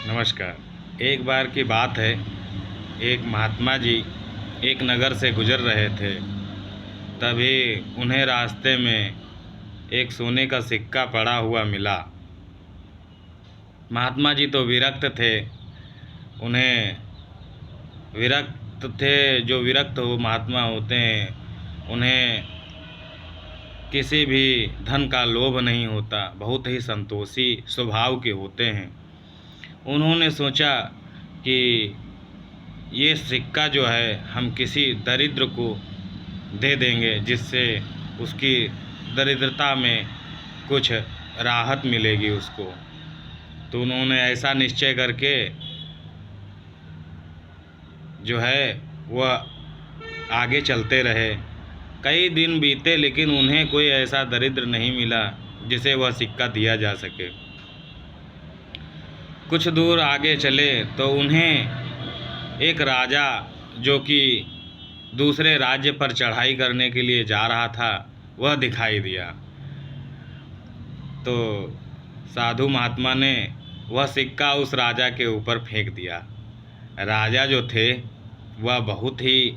नमस्कार। एक बार की बात है, एक महात्मा जी एक नगर से गुजर रहे थे। तभी उन्हें रास्ते में एक सोने का सिक्का पड़ा हुआ मिला। महात्मा जी तो विरक्त थे। उन्हें विरक्त थे, जो विरक्त हो महात्मा होते हैं, उन्हें किसी भी धन का लोभ नहीं होता, बहुत ही संतोषी स्वभाव के होते हैं। उन्होंने सोचा कि ये सिक्का जो है हम किसी दरिद्र को दे देंगे, जिससे उसकी दरिद्रता में कुछ राहत मिलेगी उसको। तो उन्होंने ऐसा निश्चय करके जो है वह आगे चलते रहे। कई दिन बीते, लेकिन उन्हें कोई ऐसा दरिद्र नहीं मिला जिसे वह सिक्का दिया जा सके। कुछ दूर आगे चले तो उन्हें एक राजा, जो कि दूसरे राज्य पर चढ़ाई करने के लिए जा रहा था, वह दिखाई दिया। तो साधु महात्मा ने वह सिक्का उस राजा के ऊपर फेंक दिया। राजा जो थे वह बहुत ही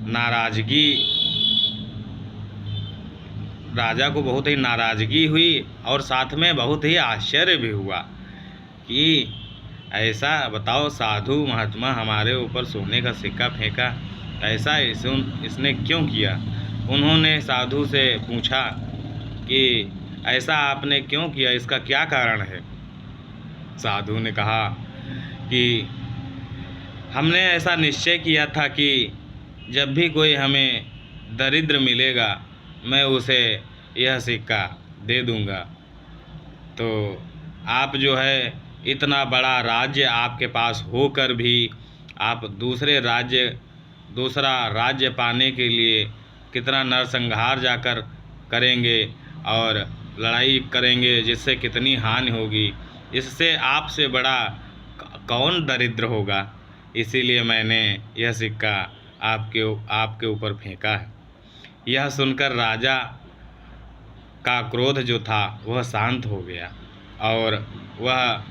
नाराज़गी राजा को बहुत ही नाराज़गी हुई और साथ में बहुत ही आश्चर्य भी हुआ कि ऐसा बताओ, साधु महात्मा हमारे ऊपर सोने का सिक्का फेंका, ऐसा इसने क्यों किया। उन्होंने साधु से पूछा कि ऐसा आपने क्यों किया, इसका क्या कारण है। साधु ने कहा कि हमने ऐसा निश्चय किया था कि जब भी कोई हमें दरिद्र मिलेगा, मैं उसे यह सिक्का दे दूंगा। तो आप जो है, इतना बड़ा राज्य आपके पास होकर भी आप दूसरा राज्य पाने के लिए कितना नरसंहार जाकर करेंगे और लड़ाई करेंगे, जिससे कितनी हानि होगी। इससे आपसे बड़ा कौन दरिद्र होगा। इसीलिए मैंने यह सिक्का आपके ऊपर फेंका है। यह सुनकर राजा का क्रोध जो था वह शांत हो गया, और वह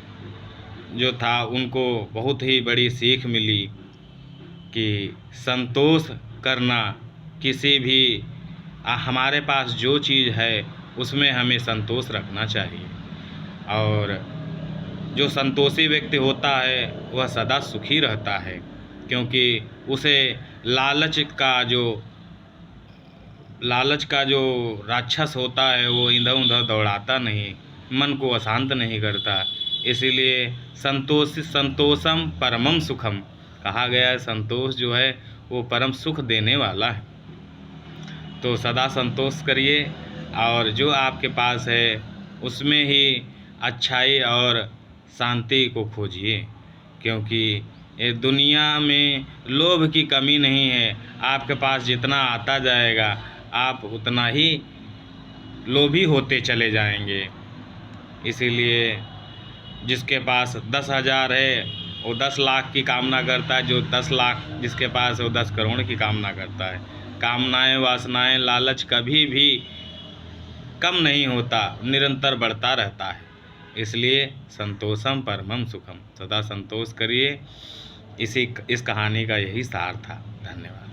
जो था उनको बहुत ही बड़ी सीख मिली कि संतोष करना, किसी भी हमारे पास जो चीज़ है उसमें हमें संतोष रखना चाहिए। और जो संतोषी व्यक्ति होता है वह सदा सुखी रहता है, क्योंकि उसे लालच का जो राक्षस होता है वो इधर उधर दौड़ाता नहीं, मन को अशांत नहीं करता। इसीलिए संतोषम परमम सुखम कहा गया है। संतोष जो है वो परम सुख देने वाला है। तो सदा संतोष करिए, और जो आपके पास है उसमें ही अच्छाई और शांति को खोजिए, क्योंकि ये दुनिया में लोभ की कमी नहीं है। आपके पास जितना आता जाएगा आप उतना ही लोभी होते चले जाएंगे। इसीलिए जिसके पास 10,000 है वो 10 लाख की कामना करता है, जो 10 लाख जिसके पास है वो 10 करोड़ की कामना करता है। कामनाएं, वासनाएं, लालच कभी भी कम नहीं होता, निरंतर बढ़ता रहता है। इसलिए संतोषम परमम सुखम, सदा संतोष करिए। इस कहानी का यही सार था। धन्यवाद।